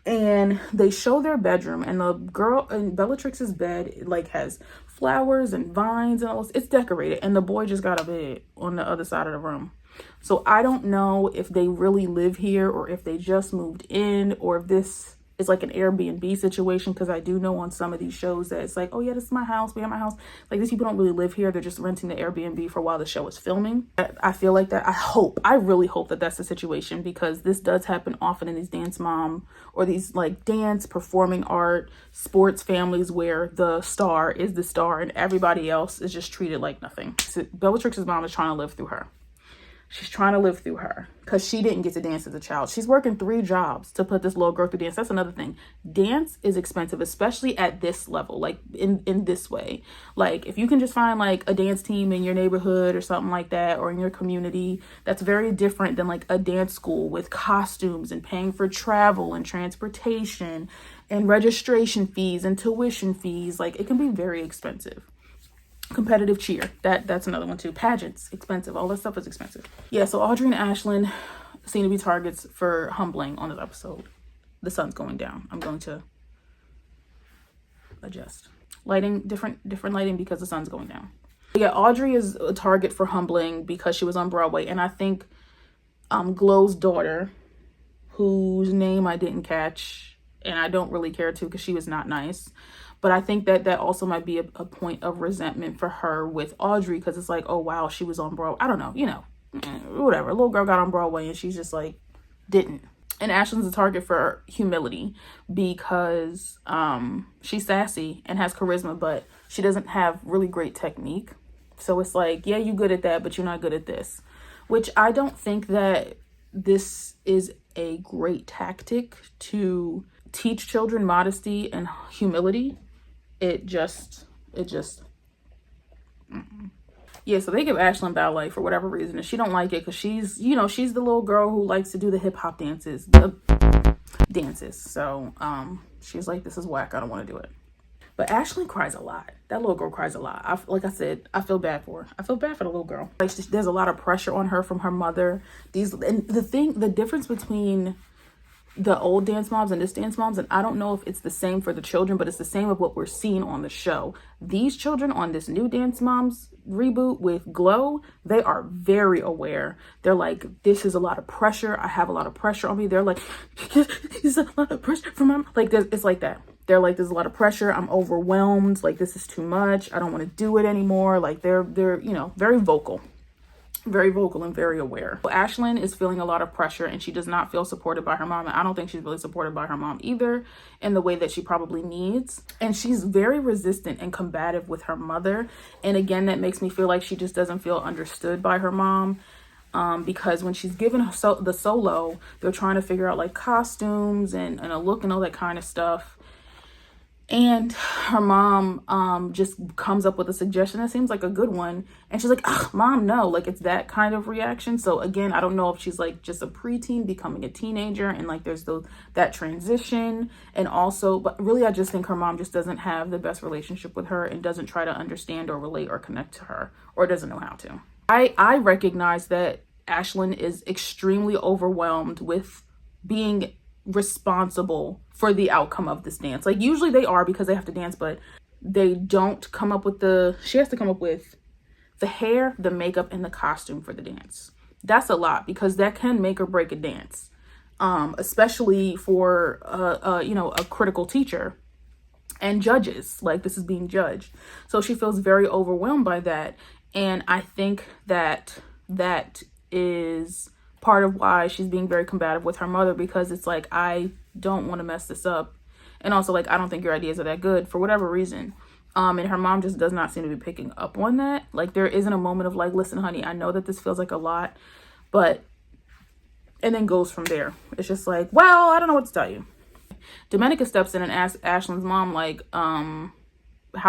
and they show their bedroom, and the girl in Bellatrix's bed like has flowers and vines and all. It's decorated, and the boy just got a bed on the other side of the room. So I don't know if they really live here or if they just moved in or if this is like an Airbnb situation, because I do know on some of these shows that it's like, oh yeah, this is my house, we have my house. Like these people don't really live here. They're just renting the Airbnb for while the show is filming. I feel like that. I really hope that that's the situation, because this does happen often in these dance mom or these like dance, performing art, sports families where the star is the star and everybody else is just treated like nothing. So Bellatrix's mom is trying to live through her. She's trying to live through her because she didn't get to dance as a child. She's working 3 jobs to put this little girl through dance. That's another thing. Dance is expensive, especially at this level, like in this way. Like if you can just find like a dance team in your neighborhood or something like that, or in your community, that's very different than like a dance school with costumes and paying for travel and transportation and registration fees and tuition fees. Like it can be very expensive. Competitive cheer, that's another one too. Pageants, expensive. All that stuff is expensive. Yeah, so Audrey and Ashlyn seem to be targets for humbling on this episode. The sun's going down. I'm going to adjust lighting, different lighting because the sun's going down. Yeah, Audrey is a target for humbling because she was on Broadway, and I think Glow's daughter, whose name I didn't catch and I don't really care to because she was not nice. But I think that also might be a point of resentment for her with Audrey, because it's like, oh, wow, she was on Broadway. I don't know, whatever. A little girl got on Broadway and she's just like, didn't. And Ashlyn's a target for humility because she's sassy and has charisma, but she doesn't have really great technique. So it's like, yeah, you're good at that, but you're not good at this. which I don't think that this is a great tactic to teach children modesty and humility. It just yeah, so they give Ashlyn ballet for whatever reason, and she don't like it because she's, you know, she's the little girl who likes to do the hip hop dances, So she's like, this is whack, I don't want to do it. But Ashlyn cries a lot. That little girl cries a lot. Like I said, I feel bad for her. I feel bad for the little girl. Like, there's a lot of pressure on her from her mother. And the difference between the old dance moms and this dance moms, and I don't know if it's the same for the children, but it's the same of what we're seeing on the show. These children on this new Dance Moms reboot with Glow, they are very aware. They're like, this is a lot of pressure. I have a lot of pressure on me. They're like, there's a lot of pressure from mom. Like, it's like that. They're like, there's a lot of pressure. I'm overwhelmed. Like, this is too much. I don't want to do it anymore. Like, they're, you know, very vocal and very aware. So Ashlyn is feeling a lot of pressure, and she does not feel supported by her mom. And I don't think she's really supported by her mom either in the way that she probably needs. And she's very resistant and combative with her mother. And again, that makes me feel like she just doesn't feel understood by her mom. Because when she's given the solo, they're trying to figure out like costumes and a look and all that kind of stuff. And her mom just comes up with a suggestion that seems like a good one. And she's like, oh, mom, no. Like, it's that kind of reaction. So again, I don't know if she's like just a preteen becoming a teenager, and like there's that transition. And also, but really, I just think her mom just doesn't have the best relationship with her and doesn't try to understand or relate or connect to her, or doesn't know how to. I recognize that Ashlyn is extremely overwhelmed with being responsible for the outcome of this dance. Like, usually they are because they have to dance, but they don't come up with she has to come up with the hair, the makeup, and the costume for the dance. That's a lot, because that can make or break a dance, especially for you know, a critical teacher and judges. Like, this is being judged, so she feels very overwhelmed by that. And I think that is part of why she's being very combative with her mother, because it's like, I don't want to mess this up, and also like, I don't think your ideas are that good for whatever reason. And her mom just does not seem to be picking up on that. Like, there isn't a moment of like, listen, honey, I know that this feels like a lot, but, and then goes from there. It's just like, well, I don't know what to tell you. Domenica steps in and asks Ashlyn's mom, like, how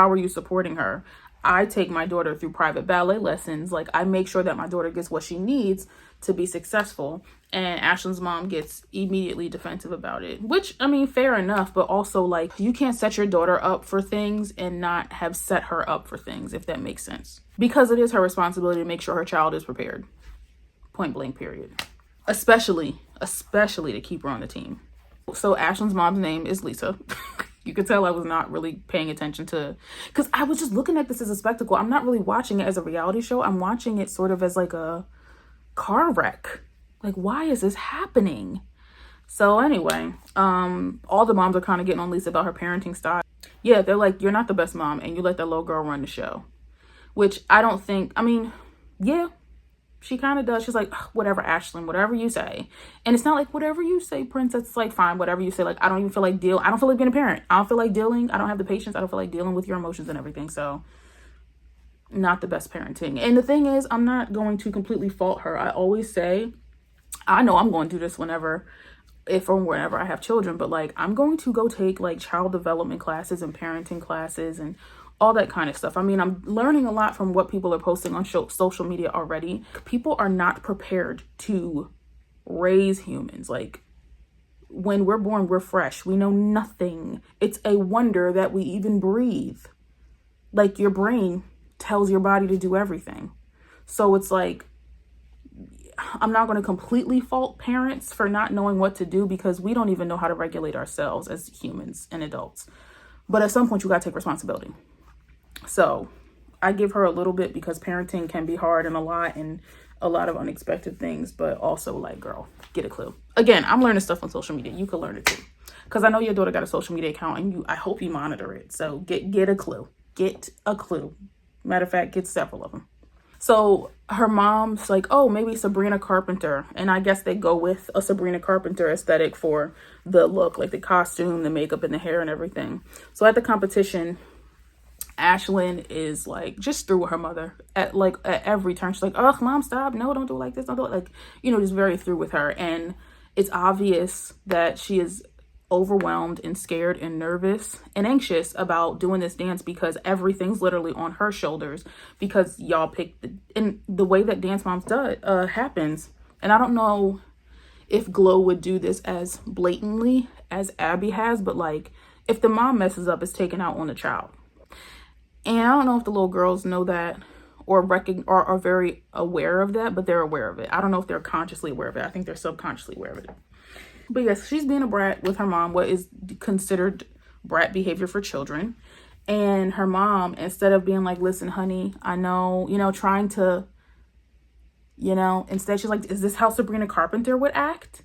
are you supporting her? I take my daughter through private ballet lessons. Like, I make sure that my daughter gets what she needs to be successful. And Ashlyn's mom gets immediately defensive about it, which, I mean, fair enough, but also like, you can't set your daughter up for things and not have set her up for things, if that makes sense, because it is her responsibility to make sure her child is prepared, point blank, period, especially to keep her on the team. So Ashlyn's mom's name is Lisa. You could tell I was not really paying attention to, because I was just looking at this as a spectacle. I'm not really watching it as a reality show. I'm watching it sort of as like a car wreck. Like, why is this happening? So anyway, all the moms are kind of getting on Lisa about her parenting style. Yeah, they're like, you're not the best mom, and you let that little girl run the show. Which I don't think, I mean, yeah, she kind of does. She's like, whatever, Ashlyn, whatever you say. And it's not like, whatever you say, princess. It's like, fine, whatever you say. Like, I don't even feel like I don't feel like being a parent. I don't feel like dealing. I don't have the patience. I don't feel like dealing with your emotions and everything. So, not the best parenting. And the thing is, I'm not going to completely fault her. I always say, I know I'm going to do this whenever I have children, but like, I'm going to go take like child development classes and parenting classes and all that kind of stuff. I mean, I'm learning a lot from what people are posting on social media already. People are not prepared to raise humans. Like, when we're born, we're fresh. We know nothing. It's a wonder that we even breathe. Like, your brain tells your body to do everything. So it's like, I'm not going to completely fault parents for not knowing what to do, because we don't even know how to regulate ourselves as humans and adults. But at some point, you got to take responsibility. So I give her a little bit, because parenting can be hard and a lot of unexpected things, but also like, girl, get a clue. Again, I'm learning stuff on social media. You can learn it too, because I know your daughter got a social media account, and I hope you monitor it. So get a clue. Get a clue. Matter of fact, get several of them. So her mom's like, oh, maybe Sabrina Carpenter. And I guess they go with a Sabrina Carpenter aesthetic for the look, like the costume, the makeup, and the hair and everything. So at the competition, Ashlyn is like just through with her mother at every turn. She's like, oh, mom, stop. No, don't do it like this. Don't do it. Like, you know, just very through with her. And it's obvious that she is overwhelmed and scared and nervous and anxious about doing this dance because everything's literally on her shoulders because y'all picked the way that Dance Moms happens. And I don't know if Glow would do this as blatantly as Abby has, but like if the mom messes up, it's taken out on the child. And I don't know if the little girls know that or are very aware of that, but they're aware of it. I don't know if they're consciously aware of it. I think they're subconsciously aware of it. But yes, she's being a brat with her mom, what is considered brat behavior for children. And her mom, instead of being like, listen, honey, I know, you know, trying to, you know, instead she's like, is this how Sabrina Carpenter would act?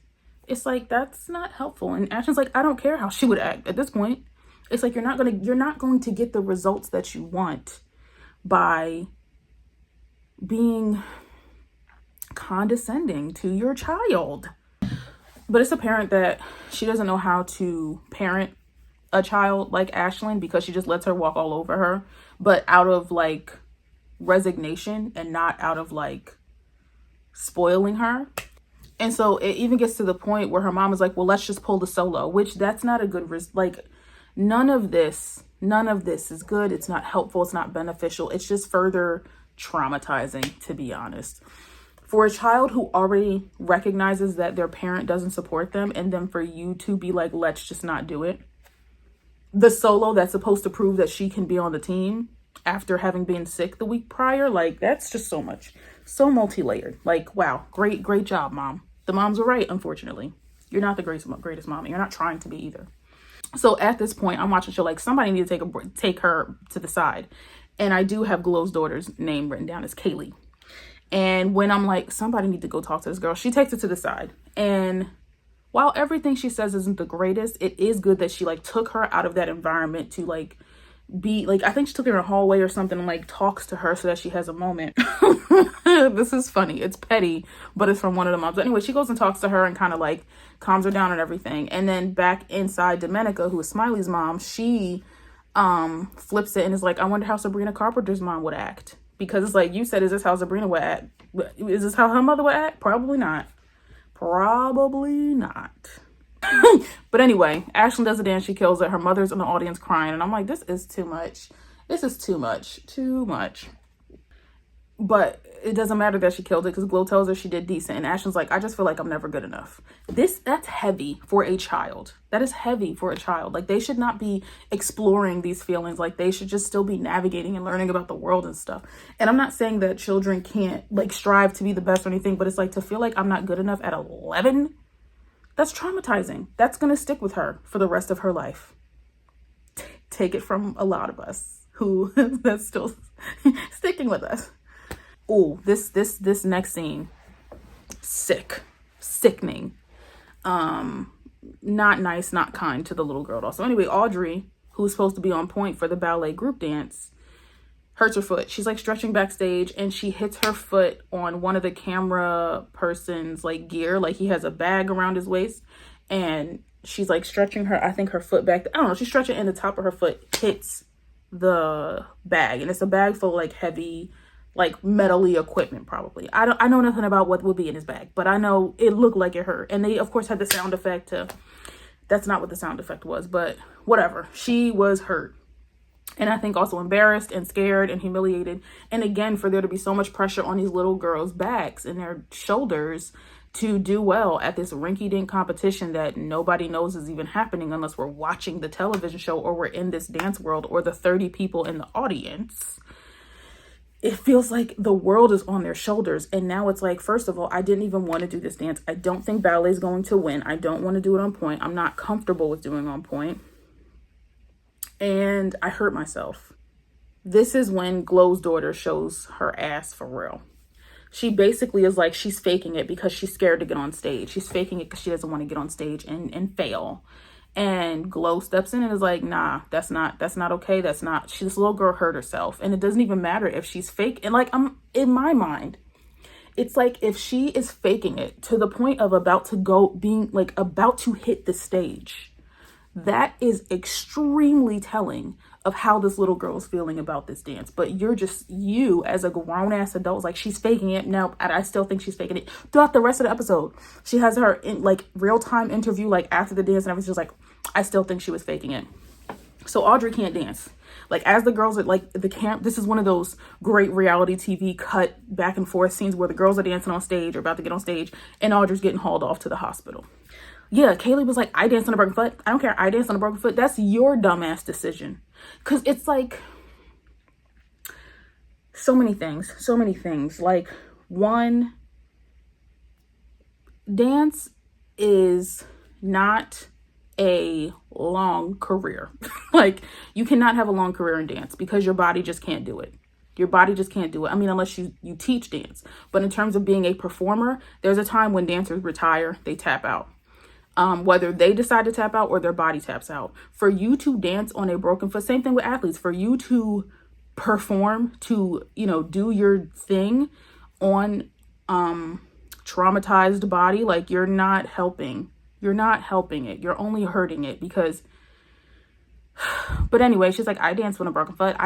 It's like, that's not helpful. And Ashlyn's like, I don't care how she would act at this point. It's like, you're not going to get the results that you want by being condescending to your child. But it's apparent that she doesn't know how to parent a child like Ashlyn because she just lets her walk all over her, but out of like resignation and not out of like spoiling her. And so it even gets to the point where her mom is like, well, let's just pull the solo, which that's not a good like none of this is good. It's not helpful. It's not beneficial. It's just further traumatizing, to be honest. For a child who already recognizes that their parent doesn't support them, and then for you to be like, let's just not do it. The solo that's supposed to prove that she can be on the team after having been sick the week prior, like that's just so much. So multi-layered. Like, wow, great job, mom. The moms were right, unfortunately. You're not the greatest mom. And you're not trying to be either. So at this point, I'm watching the show like somebody need to take her to the side. And I do have Glow's daughter's name written down as Kaale. And when I'm like, somebody need to go talk to this girl, she takes it to the side. And while everything she says isn't the greatest, it is good that she like took her out of that environment to like be like, I think she took her in a hallway or something and like talks to her so that she has a moment. This is funny. It's petty, but it's from one of the moms. But anyway, she goes and talks to her and kind of like calms her down and everything. And then back inside Domenica, who is Smiley's mom, she flips it and is like, I wonder how Sabrina Carpenter's mom would act. Because it's like, you said, is this how Sabrina would act? Is this how her mother would act? Probably not. Probably not. But anyway, Ashlyn does a dance. She kills it. Her mother's in the audience crying. And I'm like, this is too much. This is too much. Too much. But it doesn't matter that she killed it because Glow tells her she did decent. And Ashlyn's like, I just feel like I'm never good enough. That's heavy for a child. That is heavy for a child. Like, they should not be exploring these feelings. Like, they should just still be navigating and learning about the world and stuff. And I'm not saying that children can't, like, strive to be the best or anything. But it's like, to feel like I'm not good enough at 11, that's traumatizing. That's going to stick with her for the rest of her life. Take it from a lot of us who that's still sticking with us. Oh, this next scene, sickening, not nice, not kind to the little girl at all. So anyway, Audrey, who's supposed to be on point for the ballet group dance, hurts her foot. She's like stretching backstage and she hits her foot on one of the camera person's like gear. Like, he has a bag around his waist and she's like stretching her, I think her foot back. I don't know. She's stretching and the top of her foot hits the bag, and it's a bag full of like heavy, like metally equipment probably. I know nothing about what would be in his bag, but I know it looked like it hurt. And they of course had the sound effect to, that's not what the sound effect was, but whatever. She was hurt. And I think also embarrassed and scared and humiliated. And again, for there to be so much pressure on these little girls' backs and their shoulders to do well at this rinky-dink competition that nobody knows is even happening unless we're watching the television show or we're in this dance world or the 30 people in the audience. It feels like the world is on their shoulders. And now it's like, first of all, I didn't even want to do this dance. I don't think ballet is going to win. I don't want to do it on point. I'm not comfortable with doing on point. And I hurt myself. This is when Glow's daughter shows her ass for real. She basically is like, she's faking it because she's scared to get on stage. She's faking it because she doesn't want to get on stage and fail. And Glow steps in and is like, nah, that's not okay. This little girl hurt herself. And it doesn't even matter if she's fake. And like, I'm in my mind, it's like, if she is faking it to the point of about to hit the stage, That is extremely telling of how this little girl is feeling about this dance. But you as a grown ass adult is like, she's faking it. No, I still think she's faking it. Throughout the rest of the episode, she has her in like real time interview, like after the dance and everything. She's like, I still think she was faking it. So Audrey can't dance. Like as the girls are like the camp, this is one of those great reality TV cut back and forth scenes where the girls are dancing on stage or about to get on stage and Audrey's getting hauled off to the hospital. Yeah, Kaale was like, I danced on a broken foot. I don't care. I danced on a broken foot. That's your dumbass decision. Because it's like so many things. Like, one, dance is not a long career. Like, you cannot have a long career in dance because your body just can't do it. Your body just can't do it. I mean, unless you teach dance. But in terms of being a performer, there's a time when dancers retire, they tap out. Whether they decide to tap out or their body taps out. For you to dance on a broken foot, same thing with athletes. For you to perform, to, do your thing on traumatized body, like you're not helping it. You're only hurting it because, but anyway, she's like, I danced on a broken foot.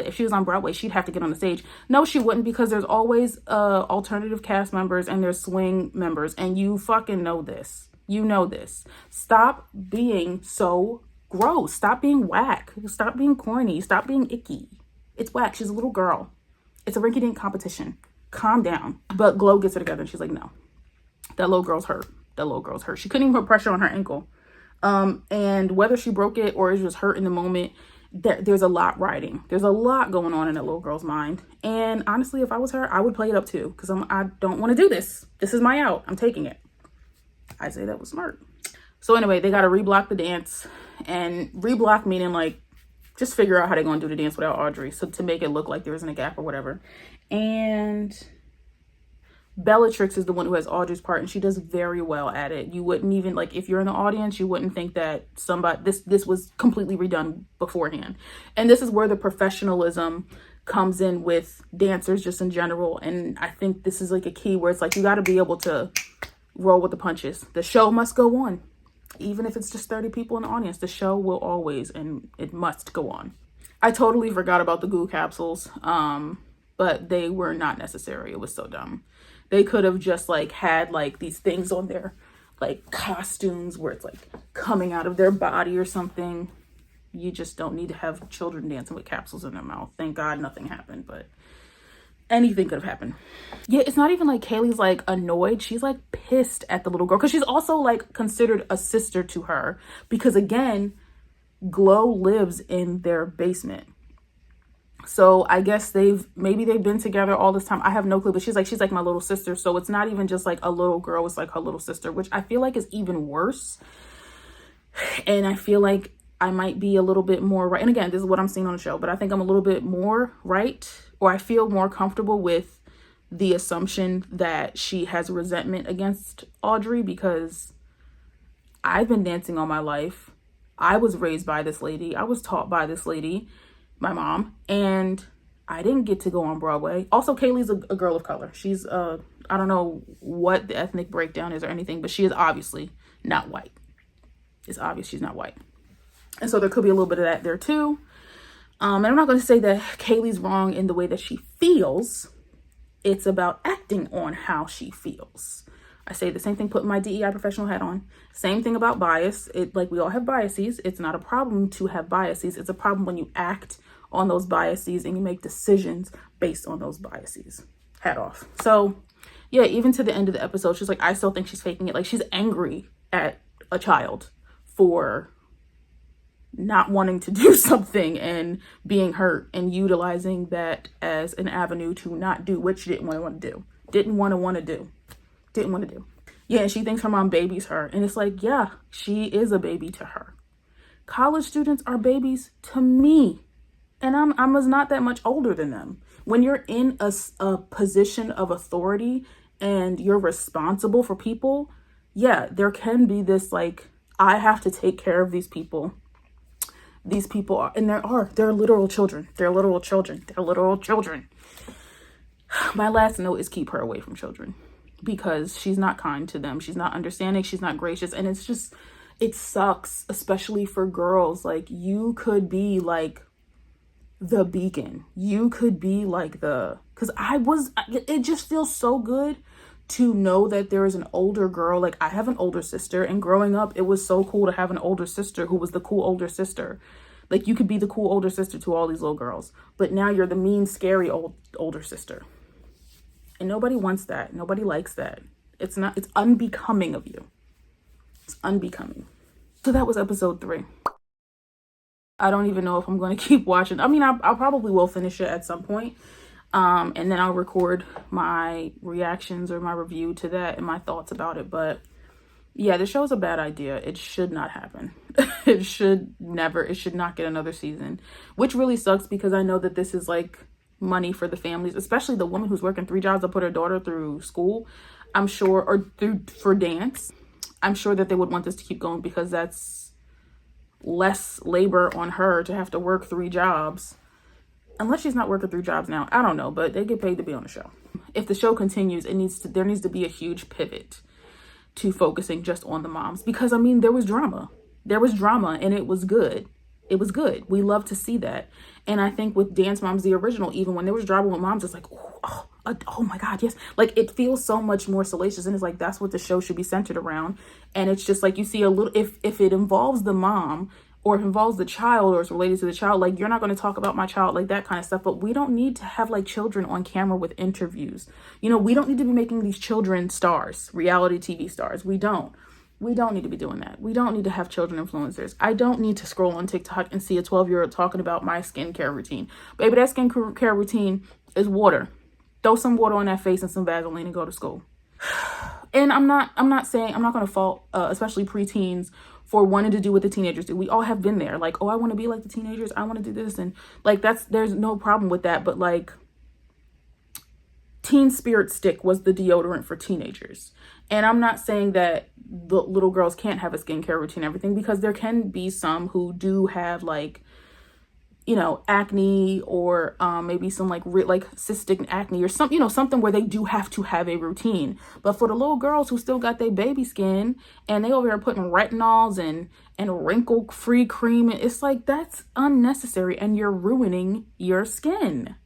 If she was on Broadway, she'd have to get on the stage. No, she wouldn't, because there's always alternative cast members and there's swing members. And you fucking know this. You know this. Stop being so gross. Stop being whack. Stop being corny. Stop being icky. It's whack. She's a little girl. It's a rinky-dink competition. Calm down. But Glow gets it together and she's like, no. That little girl's hurt. She couldn't even put pressure on her ankle. And whether she broke it or is just hurt in the moment, there's a lot riding. There's a lot going on in that little girl's mind. And honestly, if I was her, I would play it up too. Because I don't want to do this. This is my out. I'm taking it. I say that was smart. So anyway, they got to reblock the dance, and reblock meaning like just figure out how they're going to do the dance without Audrey. So to make it look like there isn't a gap or whatever. And Bellatrix is the one who has Audrey's part, and she does very well at it. You wouldn't even, like, if you're in the audience, you wouldn't think that this was completely redone beforehand. And this is where the professionalism comes in with dancers just in general. And I think this is like a key where it's like, you got to be able to roll with the punches. The show must go on. Even if it's just 30 people in the audience, the show will always, and it must go on. I totally forgot about the goo capsules, but they were not necessary. It was so dumb. They could have just like had like these things on their like costumes where it's like coming out of their body or something. You just don't need to have children dancing with capsules in their mouth. Thank God nothing happened, but anything could have happened. Yeah, it's not even like Kaylee's like annoyed. She's like pissed at the little girl because she's also like considered a sister to her because, again, Glow lives in their basement. So I guess maybe they've been together all this time. I have no clue, but she's like my little sister. So it's not even just like a little girl. It's like her little sister, which I feel like is even worse. And I feel like I might be a little bit more right. And again, this is what I'm seeing on the show, but I think I'm a little bit more right, or I feel more comfortable with the assumption that she has resentment against Audrey because I've been dancing all my life. I was raised by this lady. I was taught by this lady, my mom, and I didn't get to go on Broadway. Also, Kaylee's a girl of color. She's, I don't know what the ethnic breakdown is or anything, but she is obviously not white. It's obvious she's not white. And so there could be a little bit of that there too. And I'm not going to say that Kaylee's wrong in the way that she feels. It's about acting on how she feels. I say the same thing, putting my DEI professional hat on. Same thing about bias. Like, we all have biases. It's not a problem to have biases. It's a problem when you act on those biases and you make decisions based on those biases. Hat off. So yeah, even to the end of the episode, she's like, I still think she's faking it. Like, she's angry at a child for not wanting to do something and being hurt and utilizing that as an avenue to not do what she didn't want to do. Yeah, and she thinks her mom babies her. And it's like, yeah, she is a baby to her. College students are babies to me. And I'm not that much older than them. When you're in a position of authority and you're responsible for people, yeah, there can be this like, I have to take care of these people. These people are, and they're literal children. They're literal children. My last note is keep her away from children because she's not kind to them. She's not understanding. She's not gracious. And It sucks, especially for girls. Like, you could be like the beacon. You could be like because it just feels so good to know that there is an older girl. Like, I have an older sister, and growing up, it was so cool to have an older sister who was the cool older sister. Like, you could be the cool older sister to all these little girls, but now you're the mean, scary older sister. And nobody wants that. Nobody likes that. It's unbecoming of you. It's unbecoming. So that was episode 3. I don't even know if I'm going to keep watching. I mean, I'll probably will finish it at some point. And then I'll record my reactions or my review to that and my thoughts about it. But yeah, the show's a bad idea. It should not happen. It should not get another season, which really sucks because I know that this is like money for the families, especially the woman who's working 3 jobs to put her daughter through school, I'm sure, or for dance. I'm sure that they would want this to keep going because that's less labor on her to have to work 3 jobs. Unless she's not working 3 jobs now. I don't know, but they get paid to be on the show. If the show continues, there needs to be a huge pivot to focusing just on the moms. Because, I mean, there was drama. There was drama, and it was good. It was good. We love to see that. And I think with Dance Moms, the original, even when there was drama with moms, it's like, oh my God, yes. Like, it feels so much more salacious. And it's like, that's what the show should be centered around. And it's just like, you see a little, if it involves the mom, or if it involves the child, or it's related to the child, like, you're not going to talk about my child, like that kind of stuff. But we don't need to have like children on camera with interviews. You know, we don't need to be making these children stars, reality TV stars. We don't need to be doing that. We don't need to have children influencers. I don't need to scroll on TikTok and see a 12-year-old talking about my skincare routine. Baby, that skincare routine is water. Throw some water on that face and some Vaseline and go to school. And I'm not going to fault, especially preteens, for wanting to do what the teenagers do. We all have been there. Like, oh, I want to be like the teenagers. I want to do this. And like, there's no problem with that. But like, Teen Spirit Stick was the deodorant for teenagers. And I'm not saying that the little girls can't have a skincare routine and everything, because there can be some who do have like, you know, acne, or maybe some like cystic acne, or some, you know, something where they do have to have a routine. But for the little girls who still got their baby skin and they over here putting retinols and wrinkle-free cream, it's like, that's unnecessary, and you're ruining your skin.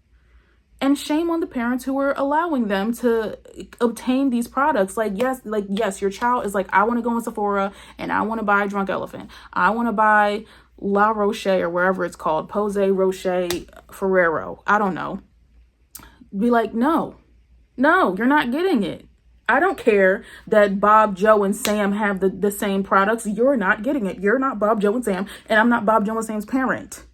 And shame on the parents who are allowing them to obtain these products. Like, yes, your child is like, I want to go in Sephora and I want to buy Drunk Elephant. I want to buy La Roche, or wherever it's called, Pose Rocher Ferrero. I don't know. Be like, no, you're not getting it. I don't care that Bob, Joe, and Sam have the same products. You're not getting it. You're not Bob, Joe, and Sam, and I'm not Bob, Joe, and Sam's parent.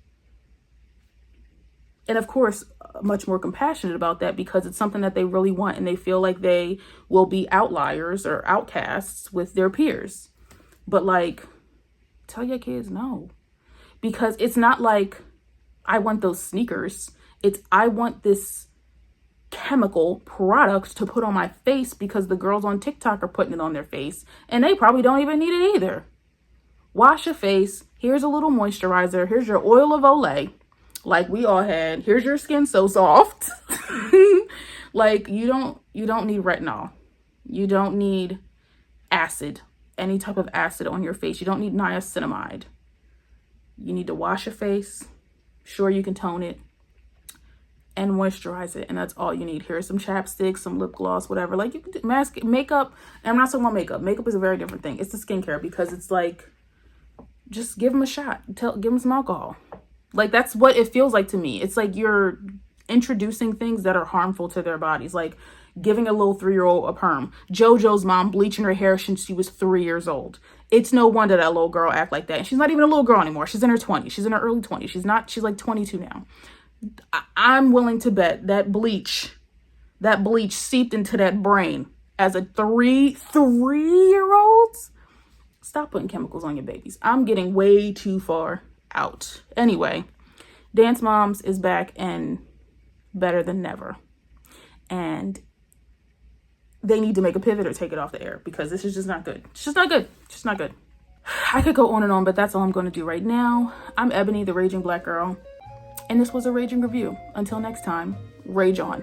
And of course, much more compassionate about that, because it's something that they really want, and they feel like they will be outliers or outcasts with their peers. But like, tell your kids no. Because it's not like, I want those sneakers. It's, I want this chemical product to put on my face because the girls on TikTok are putting it on their face, and they probably don't even need it either. Wash your face. Here's a little moisturizer. Here's your oil of Olay, like we all had. Here's your skin so soft. Like, you don't need retinol. You don't need acid, any type of acid on your face. You don't need niacinamide. You need to wash your face. Sure, you can tone it and moisturize it, and that's all you need. Here's some chapstick, some lip gloss, whatever. Like, you can do makeup. And I'm not talking about makeup. Makeup is a very different thing. It's the skincare, because it's like, just give them a shot. Give them some alcohol. Like, that's what it feels like to me. It's like you're introducing things that are harmful to their bodies, like giving a little 3-year-old a perm. JoJo's mom bleaching her hair since she was 3 years old. It's no wonder that little girl act like that. And she's not even a little girl anymore. She's in her 20s. She's in her early 20s. She's like 22 now. I'm willing to bet that bleach seeped into that brain as a 3-year-old. Stop putting chemicals on your babies. I'm getting way too far out. Anyway, Dance Moms is back and better than never. And they need to make a pivot or take it off the air, because this is just not good. It's just not good. It's just not good. I could go on and on, but that's all I'm going to do right now. I'm Ebony, the Raging Black Girl, and this was a Raging Review. Until next time, rage on.